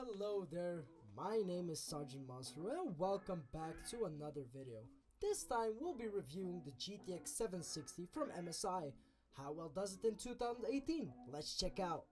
Hello there, my name is SgtMasaru and welcome back to another video. This time we'll be reviewing the GTX 760 from MSI. How well does it in 2018? Let's check out.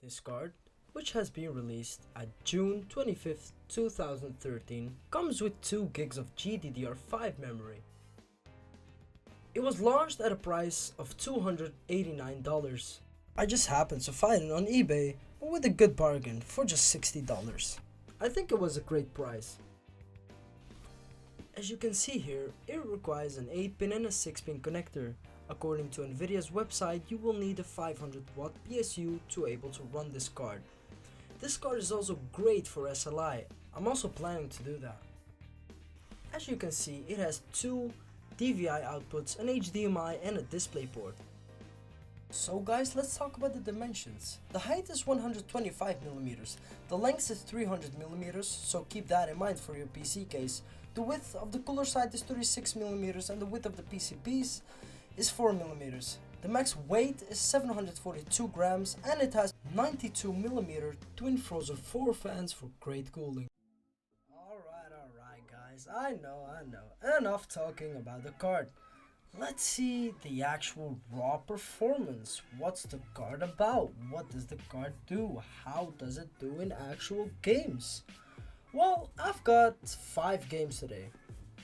This card, which has been released at June 25th, 2013, comes with 2 gigs of GDDR5 memory. It was launched at a price of $289. I just happened to find it on eBay with a good bargain for just $60. I think it was a great price. As you can see here, it requires an 8-pin and a 6-pin connector. According to Nvidia's website, you will need a 500 watt PSU to able to run this card. This card is also great for SLI. I'm also planning to do that. As you can see, it has 2 DVI outputs, an HDMI and a DisplayPort. So guys, let's talk about the dimensions. The height is 125mm, the length is 300mm, so keep that in mind for your PC case. The width of the cooler side is 36mm and the width of the PCBs is 4mm. The max weight is 742 grams and it has 92mm twin frozen 4 fans for great cooling. Alright guys, I know. Enough talking about the card. Let's see the actual raw performance. What's the card about? What does the card do? How does it do in actual games? Well, I've got 5 games today.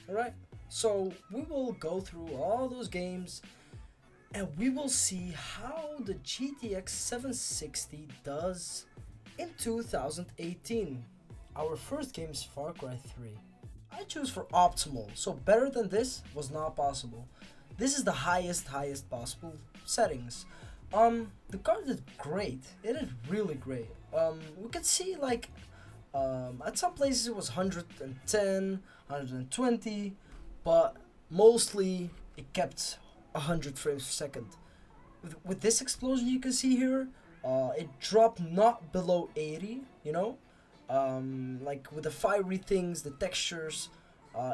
Alright, so we will go through all those games and we will see how the GTX 760 does in 2018. Our first game is Far Cry 3. I choose for optimal, so better than this was not possible. This is the highest possible settings. The card did great. It is really great. We could see like at some places it was 110, 120, but mostly it kept 100 frames per second. With this explosion you can see here, it dropped not below 80, you know? Like with the fiery things, the textures,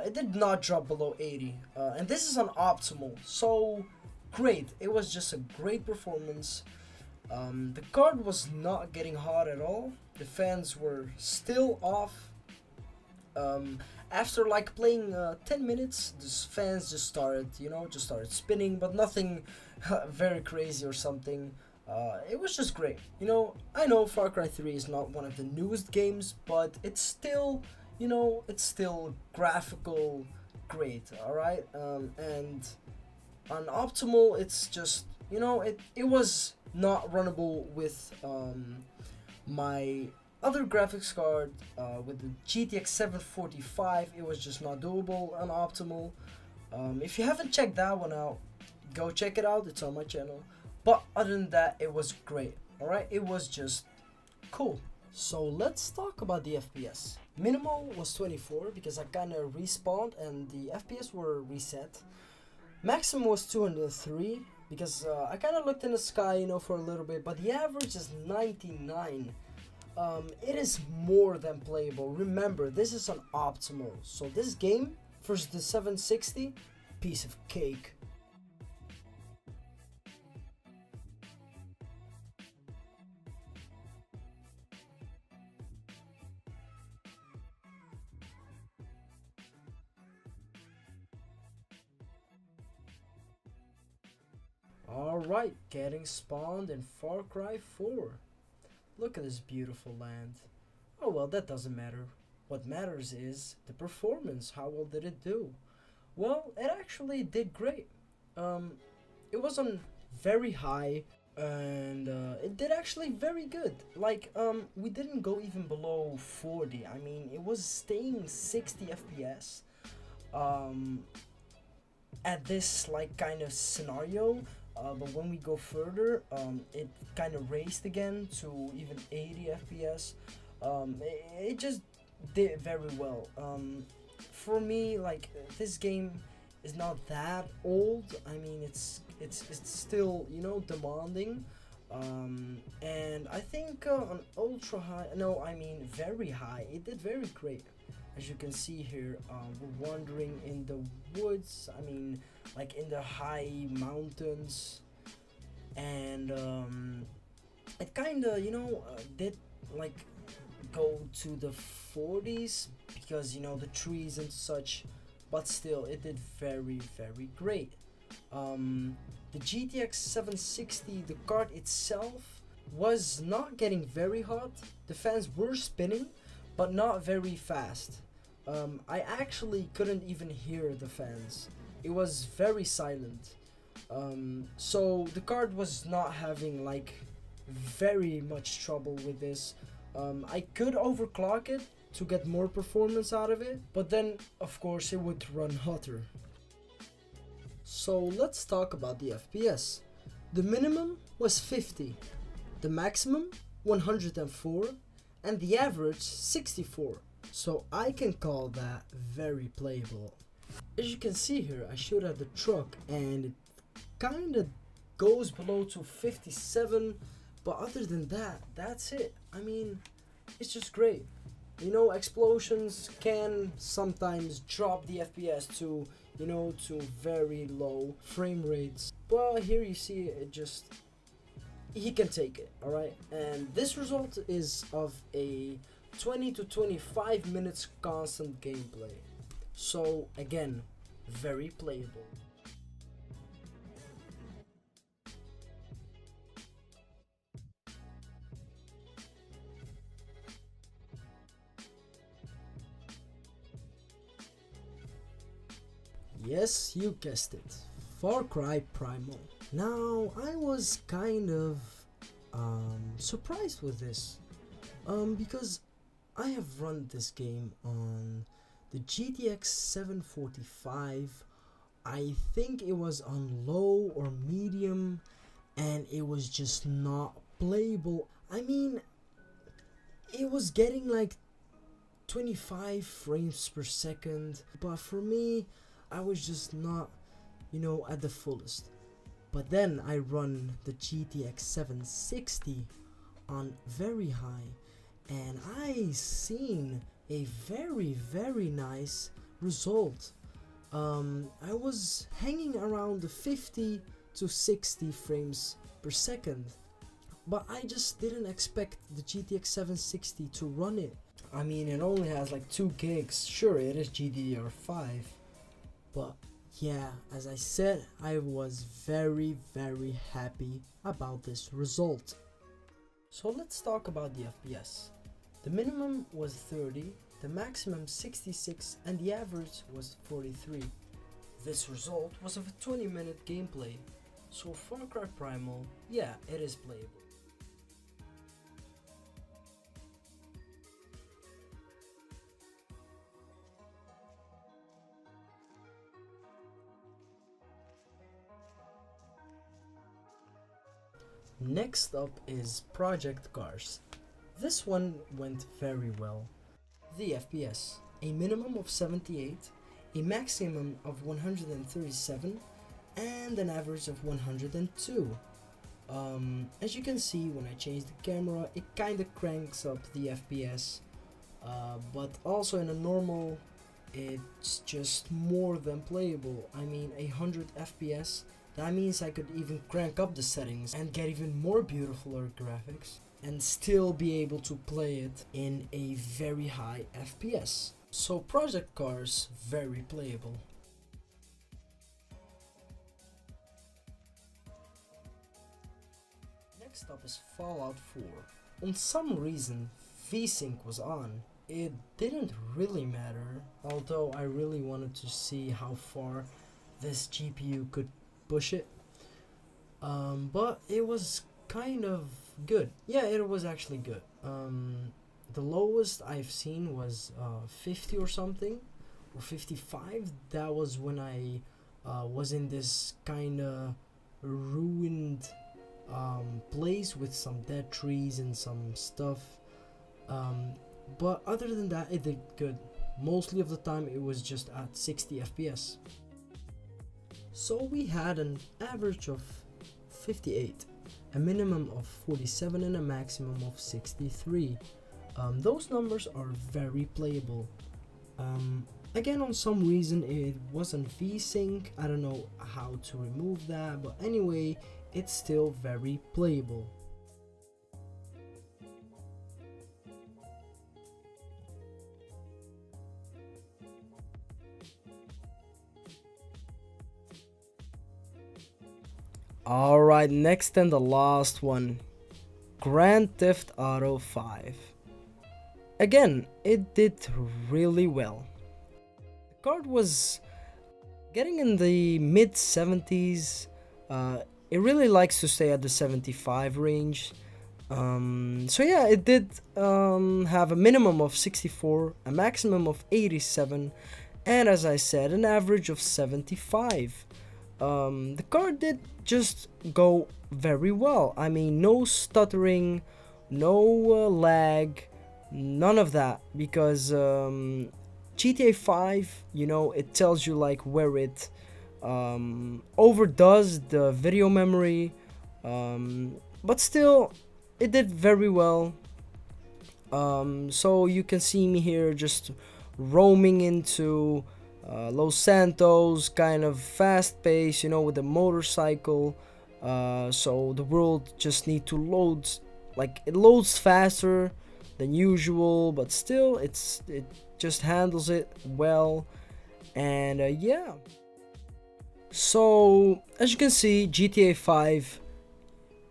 it did not drop below 80. And this is on optimal, so great. It was just a great performance. The card was not getting hot at all. The fans were still off. After like playing 10 minutes, the fans just started, spinning, but nothing very crazy or something. It was just great. I know Far Cry 3 is not one of the newest games, but it's still, it's still graphical great, alright? And on optimal, it's just, it was not runnable with my other graphics card, with the GTX 745, it was just not doable on optimal. If you haven't checked that one out, go check it out, it's on my channel. But other than that, it was great, alright? It was just cool. So let's talk about the FPS. Minimal was 24 because I kinda respawned and the FPS were reset. Maximum was 203 because I kinda looked in the sky, for a little bit, but the average is 99. It is more than playable. Remember, this is on optimal. So this game versus the 760, piece of cake. Alright, getting spawned in Far Cry 4. Look at this beautiful land. Oh well, that doesn't matter. What matters is the performance. How well did it do? Well, it actually did great. It was on very high and it did actually very good. Like, we didn't go even below 40. I mean, it was staying 60 FPS at this like kind of scenario. But when we go further, it kind of raised again to even 80 FPS. It just did very well. For me, like, this game is not that old. I mean, it's still, demanding. And I think on ultra high, no, I mean very high, it did very great. As you can see here, we're wandering in the woods, I mean like in the high mountains, and it kinda, you know, did like go to the 40s because, you know, the trees and such, but still it did very great. The GTX 760, the card itself was not getting very hot. The fans were spinning, but not very fast. I actually couldn't even hear the fans. It was very silent. So the card was not having like very much trouble with this. I could overclock it to get more performance out of it, but then of course it would run hotter. So let's talk about the FPS. The minimum was 50, the maximum 104, and the average 64. So I can call that very playable. As you can see here, I showed at the truck and it kinda goes below to 57, but other than that, that's it. I mean, it's just great. You know, explosions can sometimes drop the FPS to, you know, to very low frame rates, but here you see it just, he can take it, alright? And this result is of a 20 to 25 minutes constant gameplay. So again, very playable. Yes, you guessed it, Far Cry Primal. Now, I was kind of surprised with this, because I have run this game on the GTX 745. I think it was on low or medium, and it was just not playable. I mean, it was getting like 25 frames per second, but for me, I was just not, you know, at the fullest. But then I run the GTX 760 on very high, and I seen a very nice result. I was hanging around the 50 to 60 frames per second, but I just didn't expect the GTX 760 to run it. I mean, it only has like 2 gigs. Sure, it is GDDR5, but yeah, as I said, I was very happy about this result. So let's talk about the FPS. The minimum was 30, the maximum 66, and the average was 43. This result was of a 20-minute gameplay, so Far Cry Primal, yeah, it is playable. Next up is Project Cars. This one went very well. The FPS, a minimum of 78, a maximum of 137, and an average of 102. As you can see, when I change the camera, it kinda cranks up the FPS, but also in a normal, it's just more than playable. I mean, 100 FPS, that means I could even crank up the settings and get even more beautifuller graphics and still be able to play it in a very high FPS. So Project Cars, very playable. Next up is Fallout 4. On some reason, VSync was on. It didn't really matter, although I really wanted to see how far this GPU could push it, but it was kind of good. Yeah, it was actually good. The lowest I've seen was 50 or something, or 55. That was when I was in this kind of ruined place with some dead trees and some stuff, but other than that, it did good. Mostly of the time it was just at 60 FPS. So we had an average of 58, a minimum of 47, and a maximum of 63. Those numbers are very playable. Again, on some reason it wasn't VSync. I don't know how to remove that, but anyway, it's still very playable. Alright, next and the last one, Grand Theft Auto 5. Again, it did really well. The card was getting in the mid 70s. It really likes to stay at the 75 range. So yeah, it did have a minimum of 64, a maximum of 87, and as I said, an average of 75. The card did just go very well. I mean, no stuttering, no lag, none of that, because GTA 5, you know, it tells you like where it overdoes the video memory, but still it did very well. So you can see me here just roaming into Los Santos, kind of fast pace, you know, with a motorcycle. So the world just need to load, like it loads faster than usual, but still it just handles it well. And yeah, so as you can see, GTA 5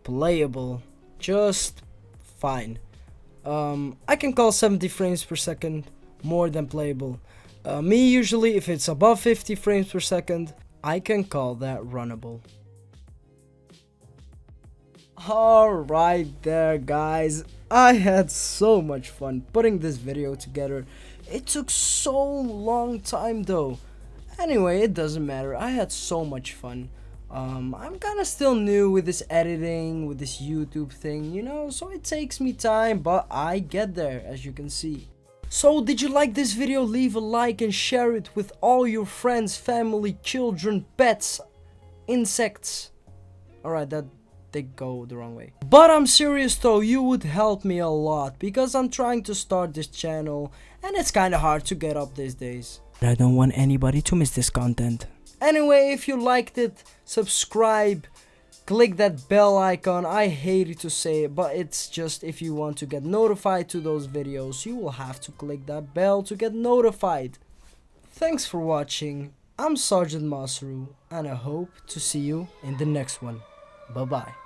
playable, just fine. I can call 70 frames per second more than playable. Me usually, if it's above 50 frames per second, I can call that runnable. Alright there guys, I had so much fun putting this video together. It took so long time though. Anyway, it doesn't matter, I had so much fun. I'm kinda still new with this editing, with this YouTube thing, you know, so it takes me time, but I get there, as you can see. So did you like this video? Leave a like and share it with all your friends, family, children, pets, insects. Alright, that did go the wrong way. But I'm serious though, you would help me a lot, because I'm trying to start this channel and it's kinda hard to get up these days. I don't want anybody to miss this content. Anyway, if you liked it, subscribe, click that bell icon. I hate to say it, but it's just if you want to get notified to those videos, you will have to click that bell to get notified. Thanks for watching. I'm SgtMasaru, and I hope to see you in the next one. Bye bye.